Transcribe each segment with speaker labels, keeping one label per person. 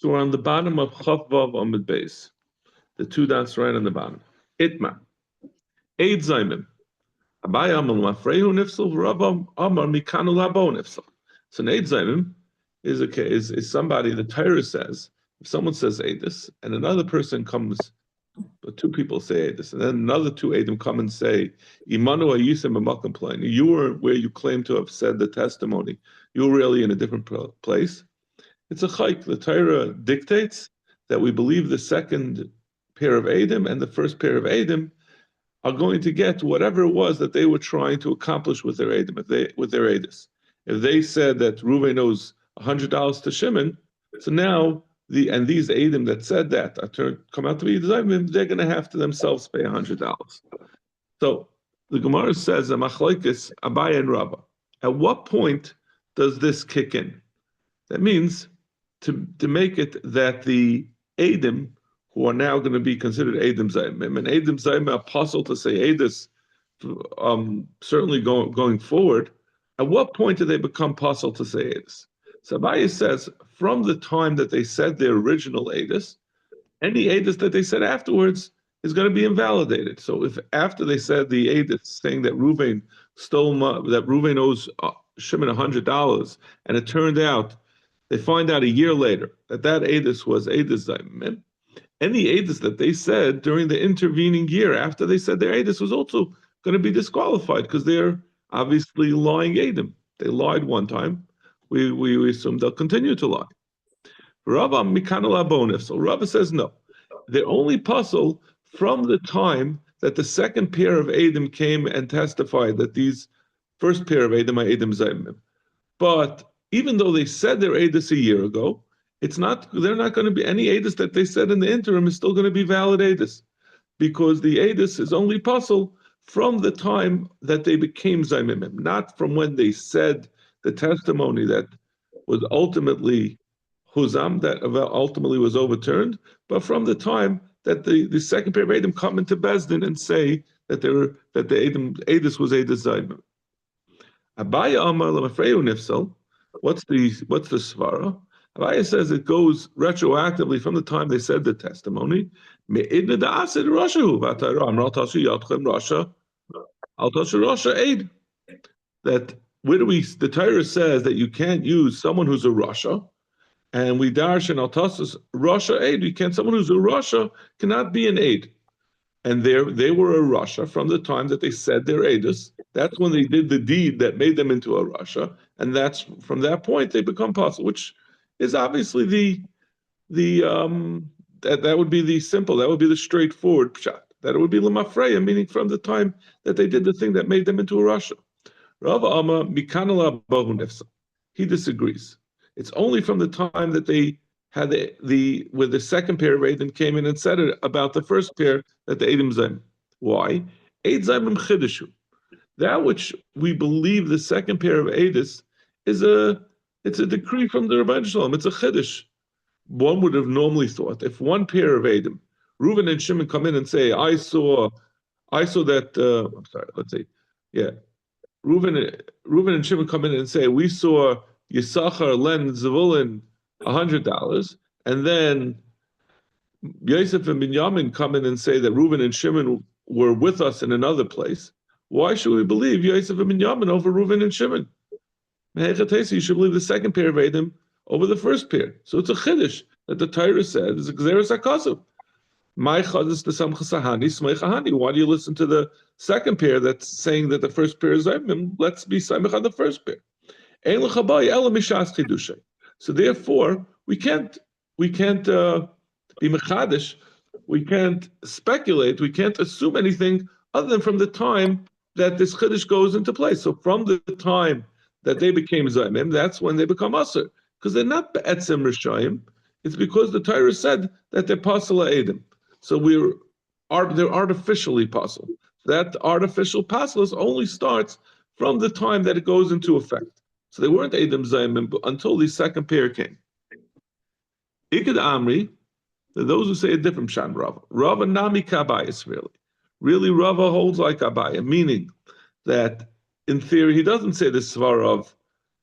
Speaker 1: So we're on the bottom of Chav Vav Amud Beis. The two dots right on the bottom. Itma. Eid Zaymim. Abai Amal Mafrehu Nifsel, Rav Amar Mikanu Labo Nifsel. So an Eid Zaymim is somebody, the Torah says, if someone says Eidus, and another person comes, but two people say Eidus, and then another two Eidim come and say, Imanu Ayisim Amakom, you were where you claim to have said the testimony. You were really in a different place. It's a chayk. The Torah dictates that we believe the second pair of Eidim and the first pair of Eidim are going to get whatever it was that they were trying to accomplish with their Eidim, with their Eidus. If they said that Reuven owes $100 to Shimon, so now these Eidim that said that come out to be Zayim, they're going to have to themselves pay $100. So the Gemara says, Machlokes Abaye and Rava. At what point does this kick in? That means to make it that the Eidim, who are now going to be considered Eidim Zayim, and Eidim Zayim are apostle to say Eidus, certainly going forward, at what point do they become apostle to say Eidus? So Abaye says, from the time that they said their original Eidus, any Eidus that they said afterwards is going to be invalidated. So if after they said the Eidus saying that Reuven owes Shimon $100, and it turned out, they find out a year later that Eidus was Eidus Zaymim, any Eidus that they said during the intervening year after they said their Eidus was also going to be disqualified because they're obviously lying Eidim. They lied one time. We assume they'll continue to lie. Rava Mikanal Abonif. So Rava says no. They're only puzzle from the time that the second pair of Eidim came and testified that these first pair of Eidim are Eidim Zaymim. But even though they said their Eidus a year ago, they're not going to be any Eidus that they said in the interim is still going to be valid Eidus, because the Eidus is only puzzle from the time that they became Zaymimim, not from when they said the testimony that was ultimately Huzam, that ultimately was overturned, but from the time that the second pair of Eidim come into Bezdin and say that the Eidus was Eidus Zaymim. Abaye Amar Lamafreyu Nifsal. What's the svara? Abaye says it goes retroactively from the time they said the testimony. That the Torah says that you can't use someone who's a Rasha, and we darshan al tasus Rasha aid. Someone who's a Rasha cannot be an aid. And they were a Rasha from the time that they said their Eidus. That's when they did the deed that made them into a Rasha, and that's from that point they become apostle, which is obviously that would be the simple, that would be the straightforward pshat. That it would be lemafreya, meaning from the time that they did the thing that made them into a Rasha. Rav Amma mikanala bahu nefsa. He disagrees. It's only from the time that they had where the second pair of Eidim came in and said it about the first pair that the Eidim Zaym. Why? Eid Zaymim Chidishu. That which we believe the second pair of Eidus it's a decree from the Rebbeinu Shalom. It's a Chiddush. One would have normally thought if one pair of Eidim, Reuven and Shimon, come in and say, I saw that. I'm sorry. Let's say, yeah, Reuven and Shimon come in and say, we saw Yisachar lend Zevulun $100, and then Yosef and Binyamin come in and say that Reuven and Shimon were with us in another place. Why should we believe Yosef and Binyamin over Reuven and Shimon? You should believe the second pair of Eidim over the first pair. So it's a chiddush that the Torah said is a gzeres hakasav. My chadus l'samcha sahani smei chahani. Why do you listen to the second pair that's saying that the first pair is Zaymim? Let's be samech on the first pair. Ein l'chabai ela mishas chidushay. So therefore, we can't be mechadish, we can't speculate, we can't assume anything other than from the time that this chiddush goes into place. So from the time that they became Zaymim, that's when they become Asr. Because they're not Be'etzim Rishayim, it's because the Torah said that they're Pasala Eidim. So they're artificially Pasal. That artificial Pasal only starts from the time that it goes into effect. So they weren't Eidim Zaymim until the second pair came. Ikad Amri, those who say a different Shan Rava. Rava Nami Kabayis, really. Really, Rava holds like Abaya, meaning that in theory he doesn't say the Svar of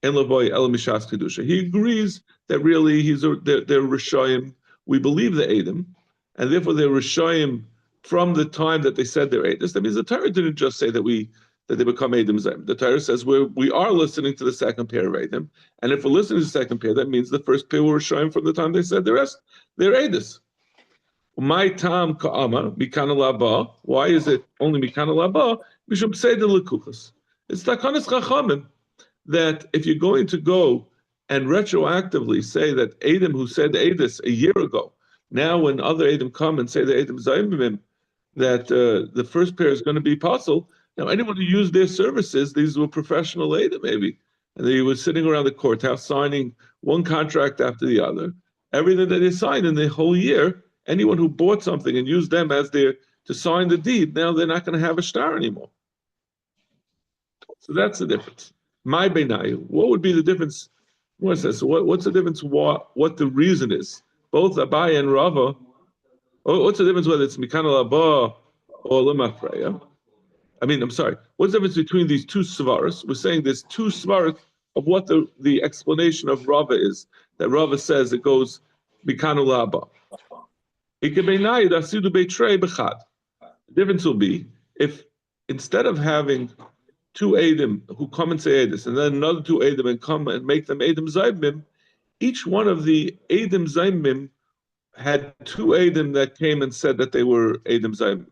Speaker 1: En lavoy el mishas kedusha. He agrees that really they're Rishayim. We believe the Edom, and therefore they're Rishayim from the time that they said they're Edom. That means the Torah didn't just say that they become Edom Zayim. The Torah says we are listening to the second pair of Edom, and if we're listening to the second pair, that means the first pair were Rishayim from the time they said they're Edom. My tam ka'ama mikana laba. Why is it only mikana laba? Mishum seder lekuchas. It's takanas chachamim that if you're going to go and retroactively say that Edom who said Edis a year ago, now when other Edom come and say the Edom Zaymim, that the first pair is going to be possible. Now anyone who used their services, these were professional Edom maybe, and they were sitting around the courthouse signing one contract after the other. Everything that they signed in the whole year, anyone who bought something and used them as to sign the deed, now they're not going to have a star anymore. So that's the difference. My Beinayu, what would be the difference? What's this? What's the difference? What the reason is? Both Abai and Rava. What's the difference whether it's Mikana Laba or Lemafreya? I'm sorry. What's the difference between these two svaras? We're saying there's two svaras of what the explanation of Rava is. That Rava says it goes Mikana Laba. The difference will be if instead of having two Edom who come and say Edis, and then another two Edom and come and make them Edom Zaymim, each one of the Edom Zaymim had two Edom that came and said that they were Edom Zaymim.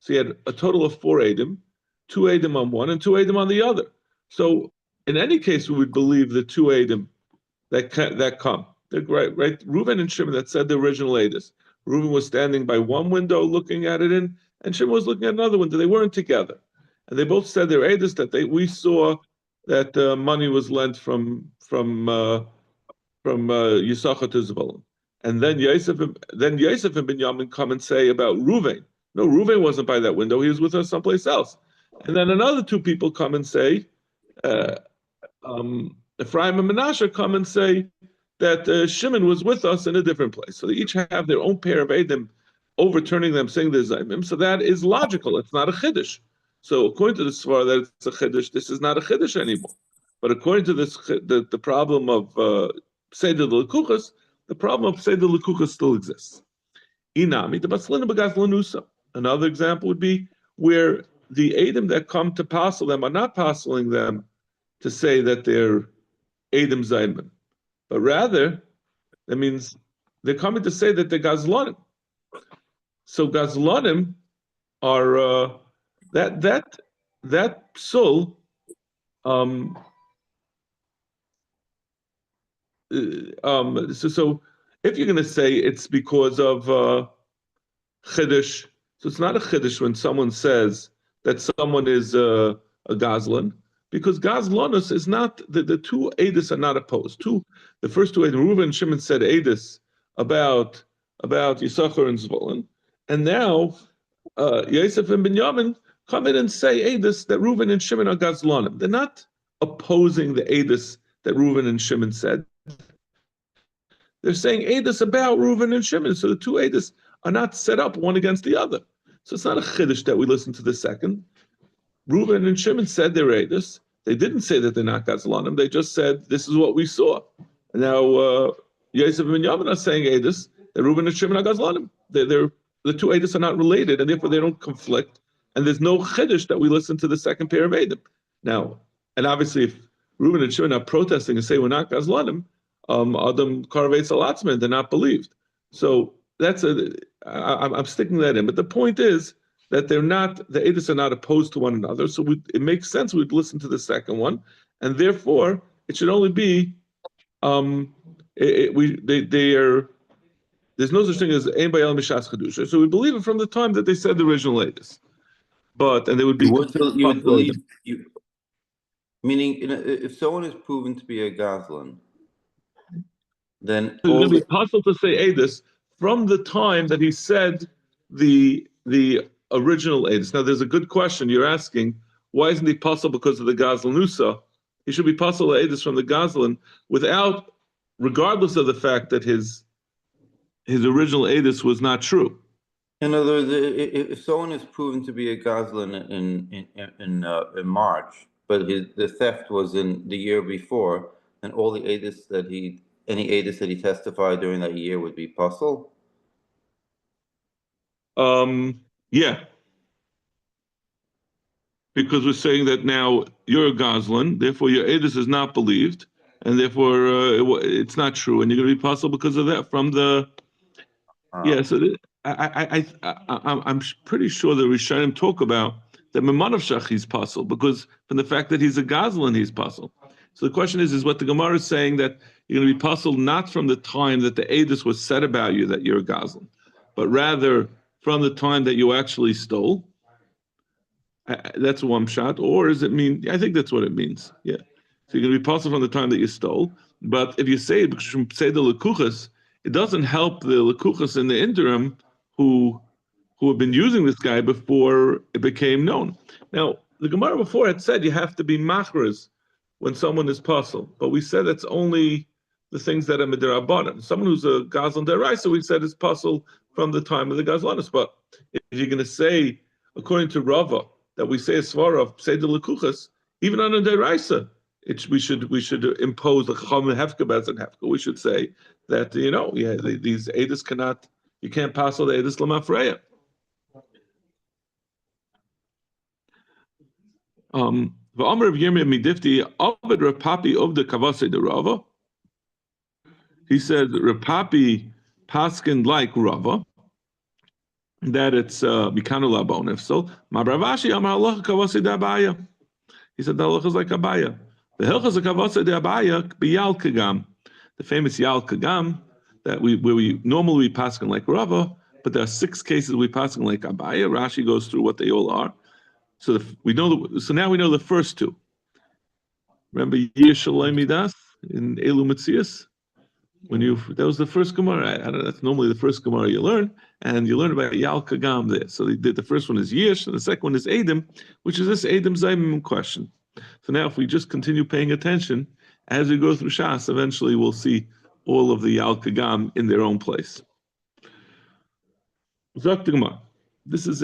Speaker 1: So he had a total of four Edom, two Edom on one and two Edom on the other. So in any case, we would believe the two Edom that come. They're right? Reuven and Shimon that said the original Edis. Reuven was standing by one window looking at it in, and Shimon was looking at another window. They weren't together. And they both said their edus that we saw that money was lent from Yisachar to Zebulun. And then Yosef and Binyamin come and say about Reuven. No, Reuven wasn't by that window. He was with us someplace else. And then another two people come and say, Ephraim and Menashe come and say that Shimon was with us in a different place. So they each have their own pair of Edom overturning them, saying there's Zaymim. So that is logical. It's not a chiddush. So according to the Svar that it's a chiddush, this is not a chiddush anymore. But according to this, the problem of Seder L'Kuchas, the problem of Seder L'Kuchas still exists. Inami, the Baslina B'Gaz Lanusa. Another example would be where the Edom that come to passel them are not passeling them to say that they're Edom Zaymim, but rather, that means they're coming to say that they're Gazlanim. So Gazlanim are that psul. So if you're going to say it's because of chiddush, so it's not a chiddush when someone says that someone is a Gazlan, because Gazlanus is not the two edis are not opposed. The first two edis, Reuven and Shimon said edis about Yisachar and Zvulun, and now Yosef and Binyamin come in and say edis that Reuven and Shimon are Gazlanim. They're not opposing the edis that Reuven and Shimon said. They're saying edis about Reuven and Shimon. So the two edis are not set up one against the other. So it's not a chiddush that we listen to the second. Reuven and Shimon said they're edis. They didn't say that they're not Gazlanim. They just said this is what we saw. And now Yosef and Binyamin are saying edis that Reuven and Shimon are Gazlanim. The two edis are not related, and therefore they don't conflict. And there's no chiddush that we listen to the second pair of Edom. Now, and obviously, if Reuven and Shimon are protesting and say we're not Gazlanim, Adam Karvetz Alatzman, they're not believed. So I'm sticking that in. But the point is that the edis are not opposed to one another. So it makes sense we'd listen to the second one, and therefore it should only be they are. There's no such thing as Ein Bayal Mishas Chedusha. So we believe it from the time that they said the original edis. And they would be.
Speaker 2: You would believe meaning if someone is proven to be a Gazlan, then
Speaker 1: it's going to be possible to say edis from the time that he said the original edis. Now, there's a good question you're asking. Why isn't he possible because of the Gazlanusa? He should be possible edis from the Gazlan regardless of the fact that his original edis was not true.
Speaker 2: In other words, if someone is proven to be a Gazlan in March, but the theft was in the year before, and all the edis any edis that he testified during that year would be puzzle.
Speaker 1: Yeah. Because we're saying that now you're a Goslin, therefore your edus is not believed, and therefore it's not true, and you're going to be puzzled because of that from the. Yeah, so I'm pretty sure the Rishonim talk about that Memanavshach he's puzzled because from the fact that he's a Goslin he's puzzled. So the question is what the Gemara is saying that you're going to be puzzled not from the time that the edus was said about you that you're a Goslin, but rather from the time that you actually stole. That's one shot, or does it mean? I think that's what it means. Yeah, so you're going to be puzzled from the time that you stole. But if you say the lekuchas, it doesn't help the lekuchas in the interim who have been using this guy before it became known. Now the Gemara before had said you have to be machras when someone is puzzled, but we said it's only the things that are midirabanan. Someone who's a gazlan deraisa, we said is puzzled from the time of the gazlanis. But if you're going to say, according to Rava, that we say a svara of say the lekuchas, even on a deraisa, we should impose a chum hefka bez and hefka. We should say that these edis cannot, you can't pass all the edis lamafreya. V'amar of Yirmiyah midifti Ovid Rapapi of the kavase de Rava. He said Rapapi paskin like Rava, that it's mikanu labon. If so, Mabravashi Amar Allah kavase de Abaya. He said the halacha is like Abaya. The halacha is a kavase de Abaya b'yal kagam, the famous yal kagam that where we normally paskin like Rava, but there are 6 cases we paskin like Abaya. Rashi goes through what they all are. So So now we know the first 2. Remember Yishalei Midas in Elu Metzias? That was the first Gemara. I don't know, that's normally the first Gemara you learn, and you learn about Yal Kagam there. So the first one is Yish, and the second one is Edom, which is this Edom Zaymim question. So now if we just continue paying attention, as we go through Shas, eventually we'll see all of the Yal Kagam in their own place. Zok Gemara. This is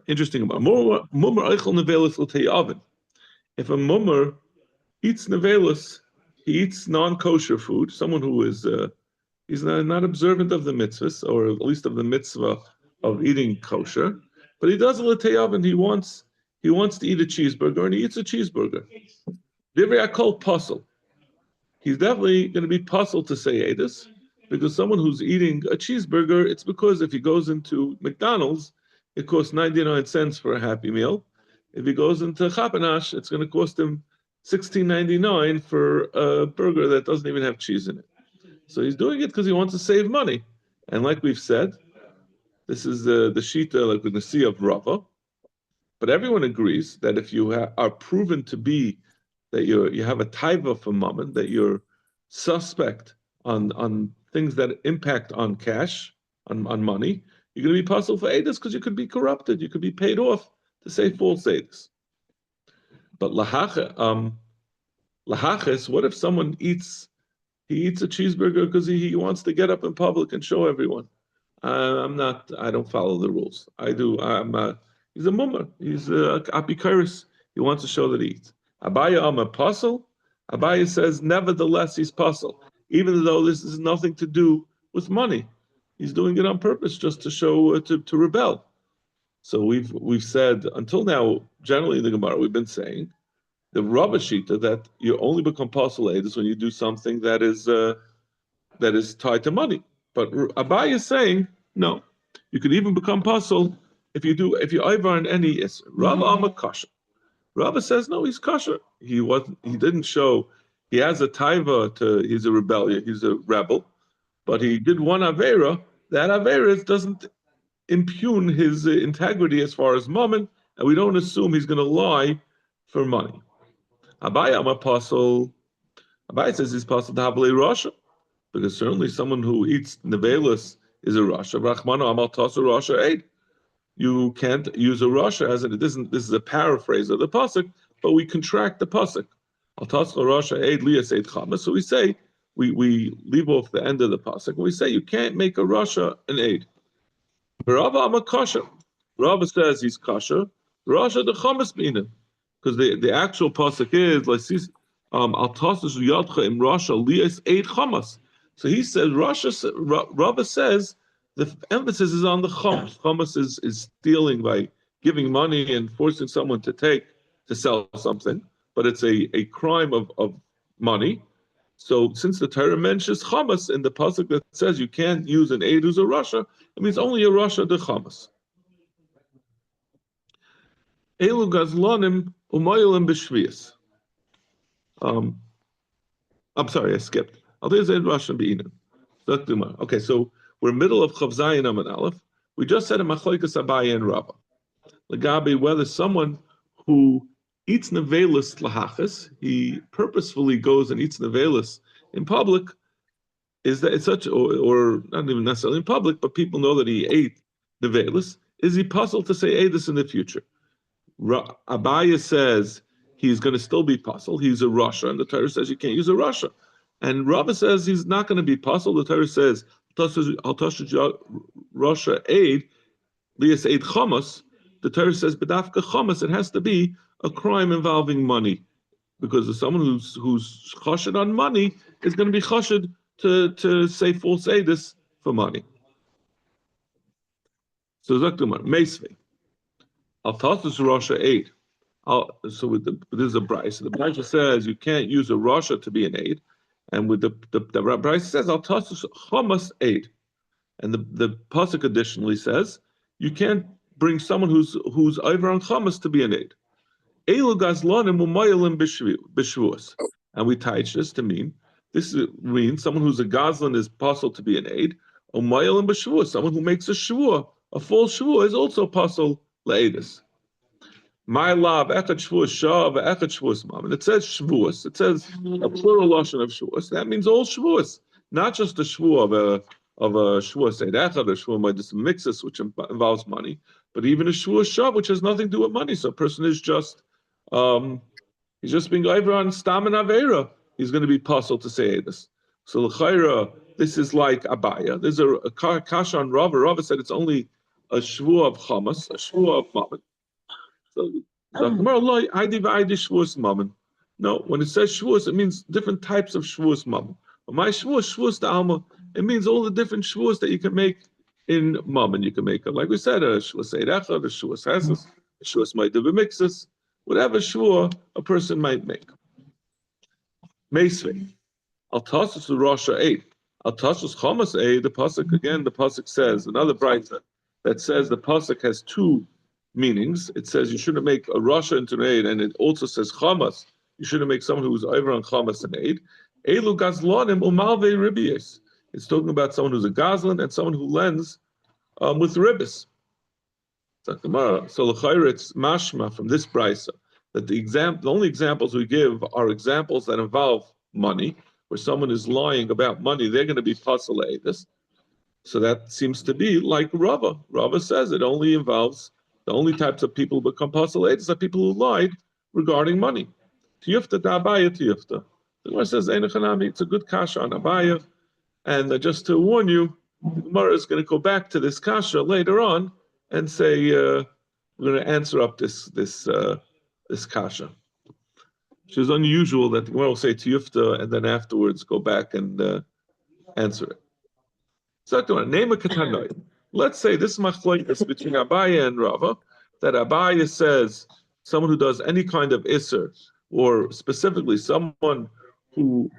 Speaker 1: interesting about mummer eichel nevelus l'tei. If a mummer eats nevelus, he eats non-kosher food. Someone who is he's not observant of the mitzvahs, or at least of the mitzvah of eating kosher, but he does a l'tei. He wants to eat a cheeseburger, and he eats a cheeseburger. Divrei akol puzzle. He's definitely going to be puzzled to say edus, because someone who's eating a cheeseburger, it's because if he goes into McDonald's, it costs 99 cents for a Happy Meal. If he goes into Chapanash, it's going to cost him $16.99 for a burger that doesn't even have cheese in it. So he's doing it because he wants to save money. And like we've said, this is the shita, like with the sea of Rava. But everyone agrees that if you are proven to be that you have a taiva for mammon, that you're suspect on things that impact on cash, on money, you're going to be puzzled for edus because you could be corrupted. You could be paid off to say false edus. But lahachis, what if someone eats a cheeseburger because he wants to get up in public and show everyone? I don't follow the rules. He's a mummer. He's a apikaris. He wants to show that he eats. Abaya a puzzle. Abaya says, nevertheless, he's puzzle, even though this has nothing to do with money. He's doing it on purpose just to show to rebel. So we've said until now, generally in the Gemara, we've been saying the Rava Shita that you only become puzzle is when you do something that is tied to money. But Abai is saying no, you could even become puzzle if you Ivar in any is. Rava Amma kosher. Rava says no, he's kosher. He didn't show. He has a taiva he's a rebellion. He's a rebel. But he did one Avera. That Avera doesn't impugn his integrity as far as mammon, and we don't assume he's going to lie for money. Abai am apostle. Abai says he's possible to have a Rasha, because certainly someone who eats nevelus is a Rasha. Rachmano amal tasu Rasha eid. You can't use a Rasha as it isn't. This is a paraphrase of the pasuk, but we contract the pasuk. Al tasu Rasha eid lias eid chamas. So we say. We leave off the end of the pasuk and we say you can't make a Rasha an aid. Rava am a kosher. Rava says he's kosher. Rasha the chamas binim. because the actual pasuk is like al tasus yadcha im rasha lias eid chamas. So he says Rava says the emphasis is on the chamas. Chamas is stealing by giving money and forcing someone to sell something, but it's a crime of money. So since the Torah mentions chamas in the pasuk that says you can't use an aid who's a rasha, it means only a rasha de chamas. Elu gazlanim umayilim b'shvius. I'm sorry, I skipped. Okay, so we're middle of Chav Zayin Amud Aleph. We just said a machlokes Abaye and Rava. Lagabi, whether someone who eats nevelis lahachas, he purposefully goes and eats nevelis in public, is that it's such, or not even necessarily in public, but people know that he ate nevelis. Is he puzzled to say this in the future? Abaye says he's going to still be puzzled. He's a rasha, and the Torah says you can't use a rasha. And Rava says he's not going to be puzzled. The Torah says rasha aid lias aid chamas. The Torah says bedafka chamas. It has to be a crime involving money, because someone who's chashid on money is going to be chashid to say false aidis for money. So Zaktumar Meisvei. Al tasus rasha aid. So this is a Bryce. The Bryce says you can't use a rasha to be an aid, and with the Bryce says al tasus chamas aid, and the pasuk additionally says you can't bring someone who's over on chamas to be an aid. Elu gazlanim umayilim b'shvuos, and we teach this to mean means someone who's a gazlan is possible to be an aid. Umayilim b'shvuos, someone who makes a shvua, a false shvua, is also possible le'edus. My love, echad shvuas shav, echad shvuas mam. And it says shvuas. It says a plural lashon of shvuas. That means all shvuas, not just the shvua of a shvuas eid echad, or shvua modus mixus, which involves money, but even a shvuas shav, which has nothing to do with money. So a person is just he's just being over on stam and avera. He's going to be puzzled to say this. So l'chayra, this is like abaya. There's a kasha on Rava. Rava said it's only a shvua of chamas, a shvua of mammon. So, no, when it says shvuas, it means different types of shvuas mammon. My shvuas the alma, it means all the different shvuas that you can make in mammon. You can make, like we said, a shvuas eid echad, a shvuas hesses, a shvuas ma'adim b'mixus, whatever shvua a person might make. Meisvei, al tasus rasha eid, al tasus chamas eid. The pasuk again. The pasuk says another brayta that says the pasuk has two meanings. It says you shouldn't make a rasha into an aid, and it also says chamas. You shouldn't make someone who's over on chamas an aid. Elu gazlanim umalve ribies. It's talking about someone who's a gazlan and someone who lends with ribis. So l'chayr, it's mashma from this brisa that the only examples we give are examples that involve money, where someone is lying about money. They're going to be pasal eidus. So that seems to be like Rava. Rava says it only involves. The only types of people who become pasal eidus are people who lied regarding money. Tiyufta da Abaya tiyufta. The Gemara says it's a good kasha on Abaya, and just to warn you, the Gemara is going to go back to this kasha later on and say we're going to answer up this kasha. Which is unusual that the Gemara will say tiyufta and then afterwards go back and answer it. So name a katanoi. Let's say this is machlokes between Abaya and Rava, that Abaya says someone who does any kind of iser, or specifically someone who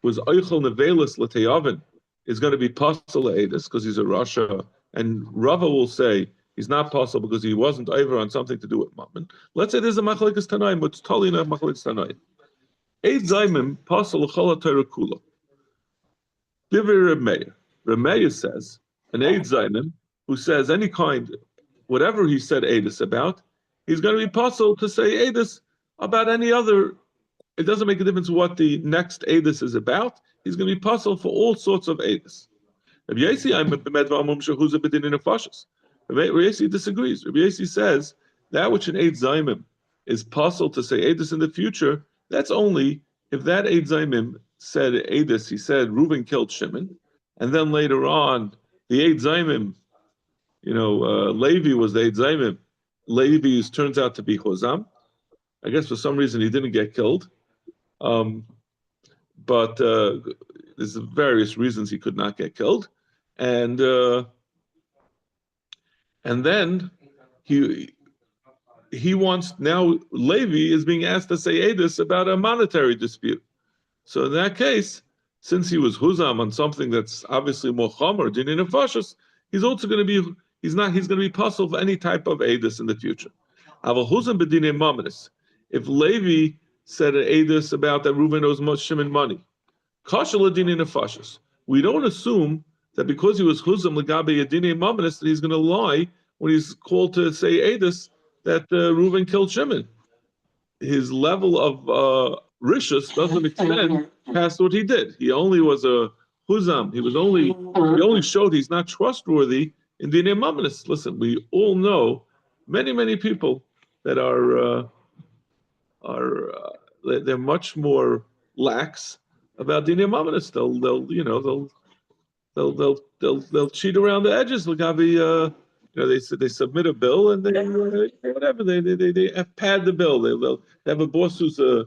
Speaker 1: was oichel nevelis l'teyavin, is going to be pasal eidus because he's a rasha, and Rava will say he's not pasal because he wasn't over on something to do with mammon. Let's say there's a machlokes tanaim, but it's totally not machlokes tanaim. Eid zaymim pasal l'chol ha'torah kula. Divrei Remeir. Remeir says an Eid Zaynim who says any kind, whatever he said Eidus about, he's going to be possible to say Eidus about any other. It doesn't make a difference what the next Eidus is about. He's going to be possible for all sorts of Eidus. Rabbi Yossi disagrees. Rabbi Yossi says that which an Eid Zayim is possible to say Eidus in the future, that's only if that Eid Zayim said Eidus, he said Reuben killed Shimon, and then later on, the Eid Zaymim, Levi was the Eid Zaymim. Levi turns out to be Hosam, I guess for some reason he didn't get killed. But there's various reasons he could not get killed. And then he wants, now Levi is being asked to say edus about a monetary dispute. So in that case, since he was huzam on something that's obviously more chomer, dinin and fashus, he's also going to be, he's going to be puzzled for any type of edus in the future. Aval huzam b'dinei mamanis. If Levi said an edus about that Reuven owes Shimon money, kasha l'dinei nefashis, we don't assume that because he was huzam l'gabe yadinei mamanis that he's going to lie when he's called to say edus that Reuven killed Shimon. His level of rishus doesn't extend past what he did. He only was a huzam. He only showed he's not trustworthy in dinei mamanis. Listen, we all know many people that they're much more lax about dinei mamanis. They'll cheat around the edges. They submit a bill and they whatever they pad the bill. They'll have a boss who's a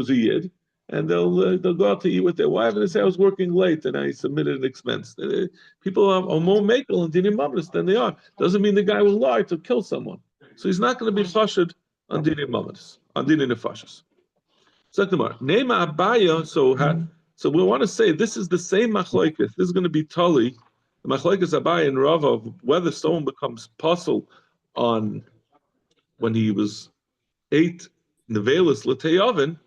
Speaker 1: yid, and they'll go out to eat with their wife and they say I was working late and I submitted an expense. People are more makel and dinei mamanis than they are. Doesn't mean the guy will lie to kill someone. So he's not going to be chashud on dinei mamanis, on dinei nefashis. Second Gemara, Neima Abaya. So we want to say this is the same machlokes. This is going to be tali. The machlokes Abaya and Rava of whether someone becomes pasul on when he was 8 nevelis l'teyavin,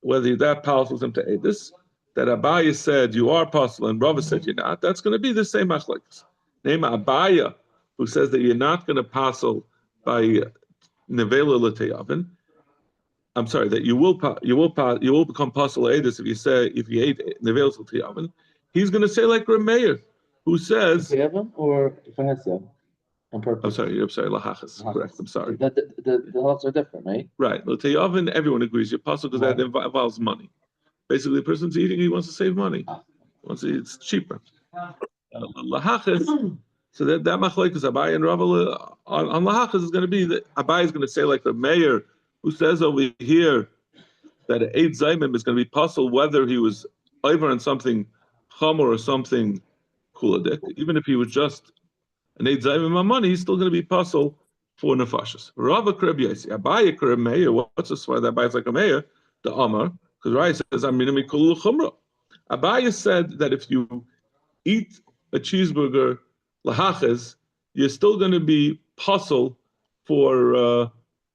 Speaker 1: whether that passes him to edus. That Abaya said you are pasul and Rava said you're not. That's going to be the same machlokes. Neima Abaya, who says that you're not going to pasul by nevela l'teyavin. I'm sorry, that you will become pasul edus if you ate nevelis l'teyavin. He's going to say like Rameir, who says
Speaker 3: or on purpose.
Speaker 1: I'm sorry, lahachas. Correct. I'm sorry.
Speaker 3: The halachas are different, right?
Speaker 1: Right. L'teyavin, everyone agrees you're pasul because that involves money. Basically, the person's eating, he wants to save money. It's cheaper. Lahachas. So that machlokes Abai and Rava on lahachas is going to be that Abai is going to say like the mayor who says over here that an 8 zaymim is going to be pasul whether he was over on something chomer or something kuladik. Even if he was just an 8 zaymim on money, he's still going to be pasul for nefashis. Rava kreb yasi Abai kreb mayor. What's this? Why that Abai is like a mayor? The Amar, because Raya says aminim mikul chumra. Abai said that if you eat a cheeseburger lahachas, you're still going to be pasul for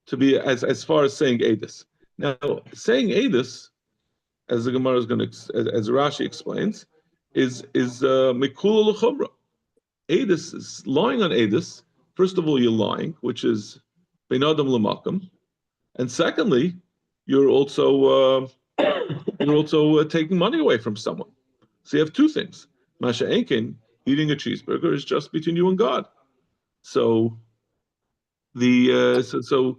Speaker 1: to be as far as saying edus. Now, saying edus, as the Gemara is going to, as Rashi explains, is mikula l'chumra. Edus is lying on edus. First of all, you're lying, which is ben adam l'makam, and secondly, you're also taking money away from someone. So you have two things. Masha enkin, eating a cheeseburger is just between you and God. So so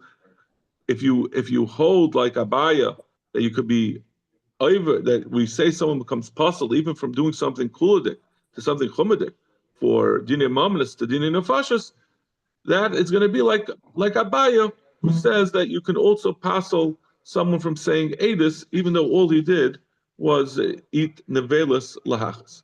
Speaker 1: if you hold like Abaya that you could be over, that we say someone becomes pasul even from doing something kuladik to something chumadik for dinei mamanis to dinei nefashis, that it's going to be like Abaya who says that you can also pasul someone from saying edus even though all he did was eat nevelis lahachas.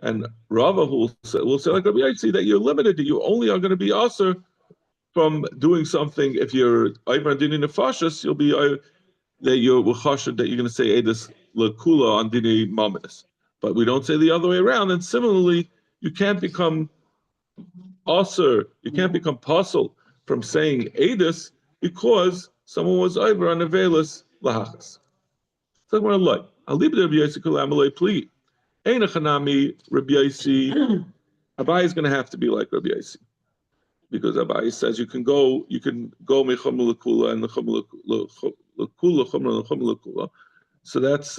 Speaker 1: And Rava will say like Rabbi Yaitzi that you're limited, that you only are going to be aser from doing something. If you're Ivan Dini Nefashis, you'll be that you're chashid that you're going to say edus lekula on Dini Mamanis. But we don't say the other way around. And similarly, you can't become aser, you can't become pasul from saying edus because someone was over on nevelis lahachas. So I'm going to lie. I'll leave it to Rabbi Yaitzi Kulamalei plea. Ein achanami Rabbi Yaitzi. Abai is going to have to be like Rabbi Yaitzi, because Abai says you can go mechumul lekula and lekula chumra lekula lekula. So that's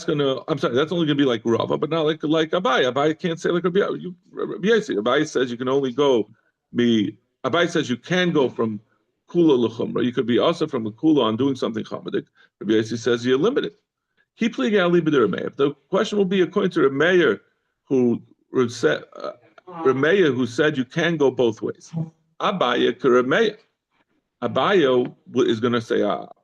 Speaker 1: going to. I'm sorry, that's only going to be like Rava, but not like Abai. Abai can't say like Rabbi Yaitzi. Abai says you can only go be. Abai says you can go from kula lechumra. You could be also from a kula on doing something chamadik. Rabbi Yaitzi says you're limited. The question will be according to a mayor who Remeya who said you can go both ways. Abaya to Remeya. Abaya is going to say,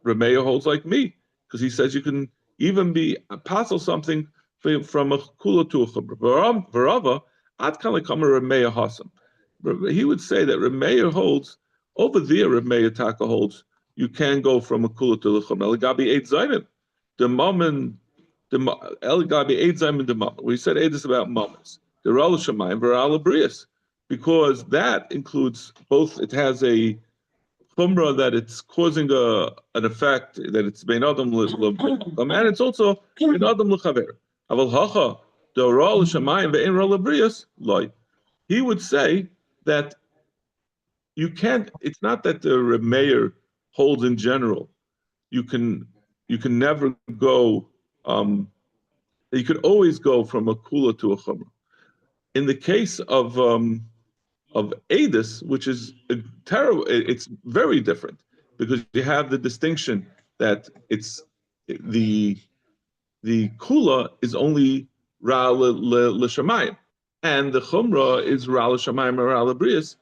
Speaker 1: Remeya holds like me, because he says you can even be apostle something from a kula to a chumrah. Varava, I'd kind of come a Remeya hasam. He would say that Remeya holds, over there Remeya Taka holds, you can go from a kula to a chumrah. Elgabi eight zayim. The moment, Elgabi eight zayim the moment. We said eight is about moments. The Rala Shemayim, Varala Brias, because that includes both, it has a chumrah that it's causing an effect, that it's bein adam and it's also bein adam l'chaver. Aval hacha the Rala Shemayim ve'en Rala Brias loy. He would say that you can't. It's not that the Remeir holds in general. You can never go. You could always go from a kula to a chumrah. In the case of Adis, which is terrible, it's very different because you have the distinction that it's the kula is only ra l'shamayim, and the chumrah is ra l'shamayim or ra l'brias.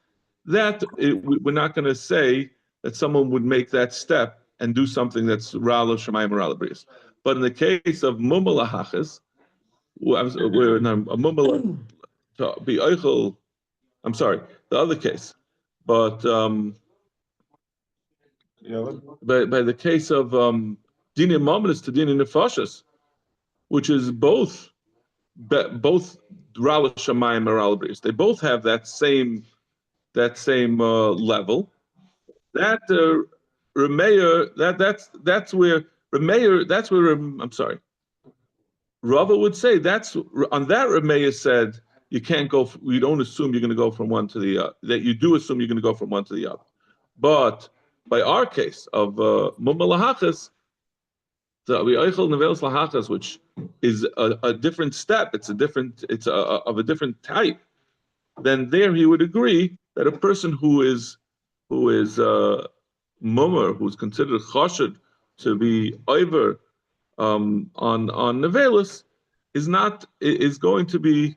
Speaker 1: That we're not going to say that someone would make that step and do something that's ra l'shamayim or ra l'brias. But in the case of mumala hachas, where mumala be eichel. I'm sorry, the other case, but by the case of dinim mominus to dinim nefashas, which is both Rala Shamayim and Rala Brias, they both have that same level. That Remeir, that's where Remeir, I'm sorry, Rava would say that's on that Remeir said. You can't go. We don't assume you're going to go from one to the other. That you do assume you're going to go from one to the other. But by our case of mumma lahachas, the eichel nevelos lahachas, which is a different step. It's of a different type. Then there he would agree that a person who is mummer, who's considered chashid to be over on nevelos, is not going to be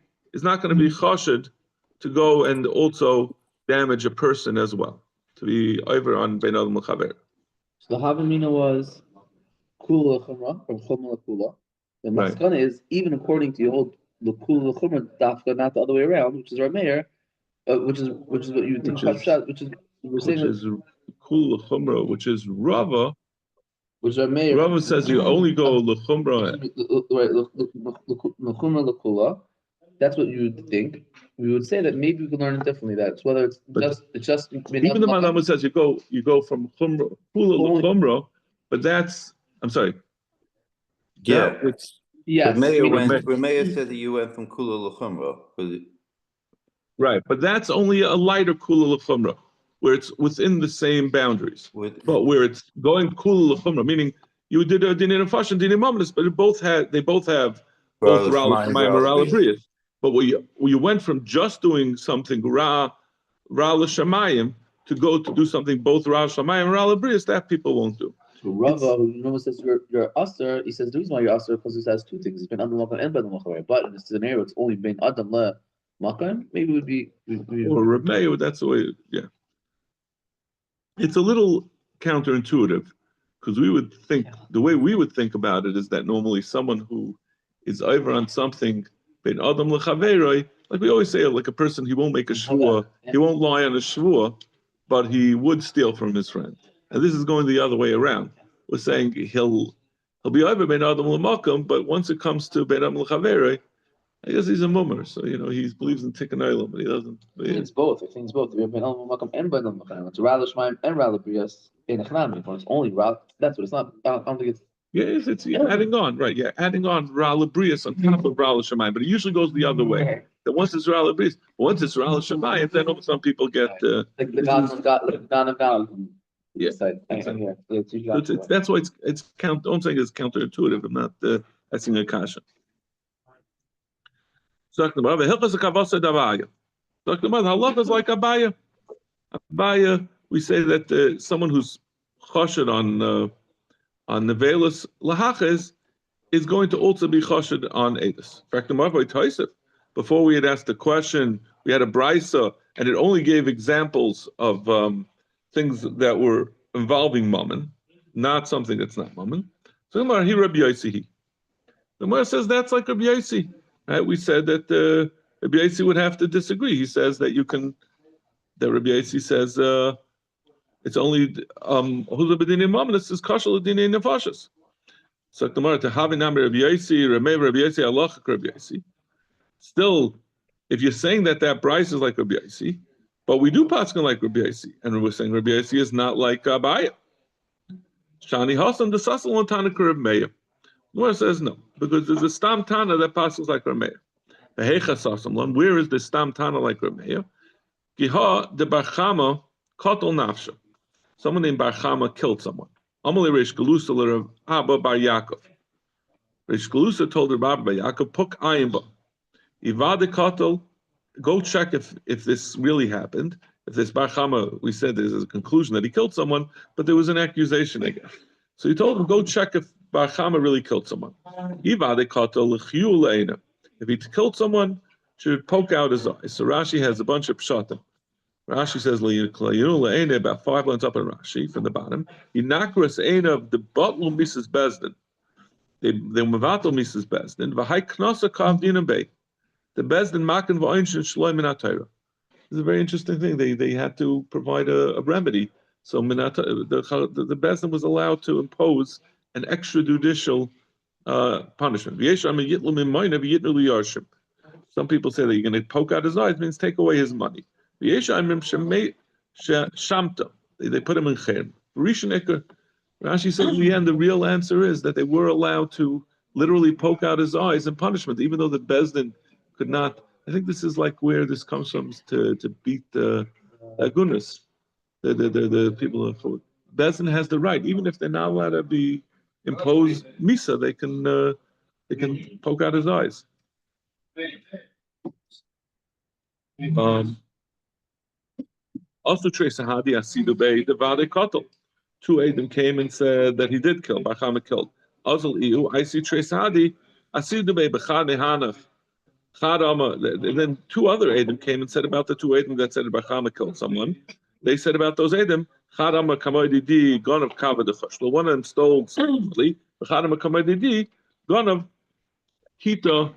Speaker 1: chashid to go and also damage a person as well, to be over on bein adam l'chaver.
Speaker 3: So the Havamina was kula chumrah from chumrah kula. The maskana is even according to your whole the kula chumrah dafka, not the other way around, which is Rameir, which is what you think which is
Speaker 1: kula chumrah, which is Rava.
Speaker 3: Which Rameir.
Speaker 1: Rava says you only go l'chumrah.
Speaker 3: Right, l'chumrah l'kula. That's what you would think. We would say that maybe we can learn it differently. That's whether it's just
Speaker 1: even the Malama says you go from chumrah kula l'chumrah, but that's I'm sorry.
Speaker 2: Yeah,
Speaker 3: yes.
Speaker 2: Remeir said that you went from kula l'chumrah.
Speaker 1: Right, but that's only a lighter kula l'chumrah, where it's within the same boundaries. But where it's going kula l'chumrah, meaning you did a din nefashah and din mominus, but they both have both Rala Shemayim and Rala Brias. But you went from just doing something Rala Shemayim to go to do something both Rala Shemayim and Rala Brias, that people won't do.
Speaker 3: So Rava, who says you're aser, he says the reason why you're aser because he says two things. It's been adam l'makam and ben l'machaver. But in this scenario, it's only been adam l'makam. Maybe it would be.
Speaker 1: Or Remeir, that's the way. Yeah. It's a little counterintuitive because we would think the way we would think about it is that normally someone who is over on something ben adam l'chaveroi, like we always say, like a person, he won't make a shvua, he won't lie on a shvua, but he would steal from his friend. And this is going the other way around. We're saying he'll be over ben adam l'makom, but once it comes to ben adam l'chaveroi, I guess he's a mummer, so he believes in tikkun olam, but he doesn't.
Speaker 3: I think it's both. Ben adam l'makom and ben adam l'chaveroi. It's Rala Shemayim and Rala Brias in echnami. It's only Rala. That's what it's not. I don't think it's.
Speaker 1: Yeah, it's adding on, right? Yeah, adding on Rala Brias on top of Rala Shemayim, but it usually goes the other way. That once it's Rala Brias, once it's Rala Shemayim, then some people get
Speaker 3: like the God of God.
Speaker 1: Yeah, exactly. That's why it's count. Don't say it's counterintuitive. I'm not asking a kasha. Talking about halakha is like Abaya. Abaya, we say that someone who's chashid on nevelos lahachas is going to also be chashid on edus. In fact, the Marvay Taisif, before we had asked the question, we had a brisa, and it only gave examples of things that were involving mammon, not something that's not mammon. So Gemara, he Rabbi Yossi. The Gemara says that's like Rabbi Yossi. Right? We said that Rabbi Yossi would have to disagree. He says that you can. That Rabbi Yossi says it's only who's a b'dinei mammon. This is kashal l'dinei nefashos. So Gemara to have Rabbi Yossi, Ramei Rabbi Yossi, Halacha Rabbi Yossi. Still, if you're saying that price is like Rabbi Yossi, but we do paskin like Rabbi Yossi, and we're saying Rabbi Yossi is not like Abaya. Shani Hasan the Sasal on Tanaka Rabbi Meir. Gemara says no, because there's a Stam Tana that passes like Rabbi Meir. The Heicha Sasamlan, where is the Stam Tana like Rabbi Meir? Giha de Barchama Kotol Nafsha. Someone named Barchama killed someone. Amalei Reish Galusa l'Rav Abba Bar Yaakov. Reish Galusa told Rav Abba Bar Yaakov, Puk Ayimba. Ivade Kotel, go check if this really happened. If this Barchama, we said there's a conclusion that he killed someone, but there was an accusation again. So he told him, go check if Barchama really killed someone. Ivade Kotel l'chiu le'ena. If he killed someone, should poke out his eyes. So Rashi has a bunch of pshatim. Rashi says le'ena, about 5 lines up in Rashi from the bottom. Inakras eina of the bottle Mrs. Bezdin. They mavatal Mrs. Bezdin. V'hai knasa kav dinam bei. The Bezdin makan v'oinshin shloim min ha'Torah. This is a very interesting thing. They had to provide a remedy. So the Bezdin was allowed to impose an extrajudicial punishment. Some people say that you're going to poke out his eyes means take away his money. They put him in chen. Rashi says in the end, the real answer is that they were allowed to literally poke out his eyes in punishment, even though the Bezdin could not. I think this is like where this comes from to beat the agunas, the people of Bezdin has the right, even if they're not allowed to be imposed misa, they can poke out his eyes. Also, Trey Sahadi Asidu Bey the Vade Kotel. 2 Adam came and said that he did kill. Barchama killed. Azal Iu, I see Trey Sahadi Asidu Bey Bechad Nehanach. And then 2 other Adam came and said about the 2 Adam that said Barchama killed someone. They said about those Adam, Chadama Kamoididi, gone of Kava the Chushla. One of them stole secretly. Chadama Kamoididi, gone of Kita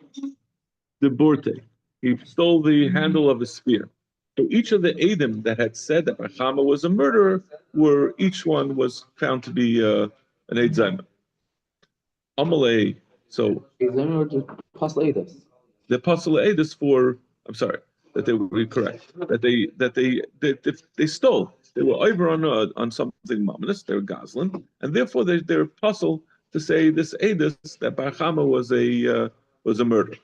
Speaker 1: the Borte. He stole the handle of a spear. So each of the Adam that had said that Barchama was a murderer, each one was found to be an Eid Zayman. Amalei, so
Speaker 3: the Apostle Edis.
Speaker 1: The Apostle Edis that they were correct, that they stole. They were over on something ominous. They were Goslin, and therefore they're apostle to say this Edis that Barchama was a murderer.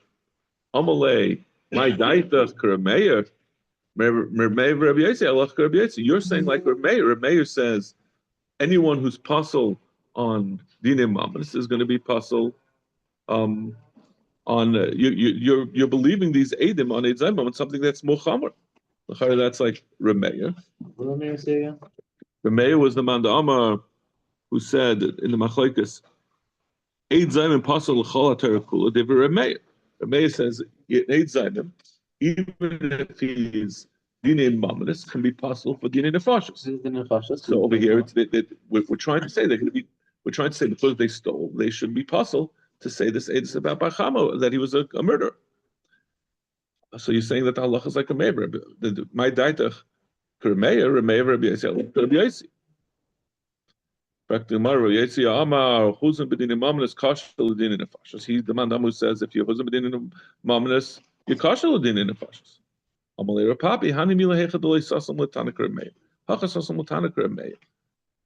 Speaker 1: Amalei, my daitach karameir. You're saying like Rav Meir says anyone who's puzzle on Dinei Mammon is going to be puzzle on you're believing these Eidim on Eid Zayim on something that's Mochamer. That's like Rav Meir.
Speaker 3: What did Rav Meir say again?
Speaker 1: Rav Meir was the man the Amar who said in the Machlokes Eid Zayim puzzle l'chol ha'Torah kula. They were Rav Meir. Rav Meir says Eid Zayim, even if he's Dinei Mamonis, can be possible for Dinei Nefashos. So over here, we're trying to say they're going to be. We're trying to say because they stole, they should be possible to say this Eidus about Barchama that he was a murderer. So you're saying that the halacha is like a meir. My daitach k'remeir, remeir Rabbi Yossi, Rabbi Yossi. Back to Gemara, Rabbi Yossi Amar Chuzim b'Dinei Mamonis kashel l'Dinei Nefashos. He's the man who says if you're Chuzim b'Dinei Mamonis, you're kashel l'Dinei Nefashos.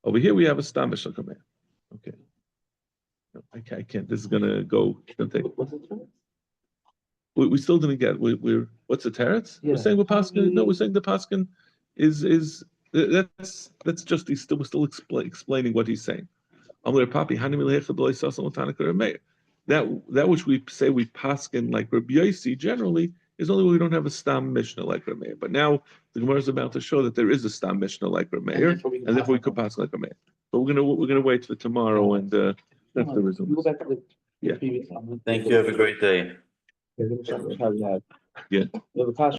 Speaker 1: Over here we have a stam mishnah. Okay. No, I can't. This is gonna go. We still didn't get. We're what's the teretz? Yeah. We're saying we're paskin. No, we're saying the paskin is that's just we're still explaining what he's saying. That which we say we paskin like Rabbi Yossi generally is only when we don't have a stam mishnah like Rav Meir. But now the Gemara is about to show that there is a stam mishnah like Rav Meir, and therefore we could pass like Rav Meir. But we're gonna wait for tomorrow and that's the result.
Speaker 3: Go back to the previous one.
Speaker 2: Thank you. Have a great day.
Speaker 3: Here's a kasha we have.
Speaker 1: Yeah.
Speaker 3: We have a kasha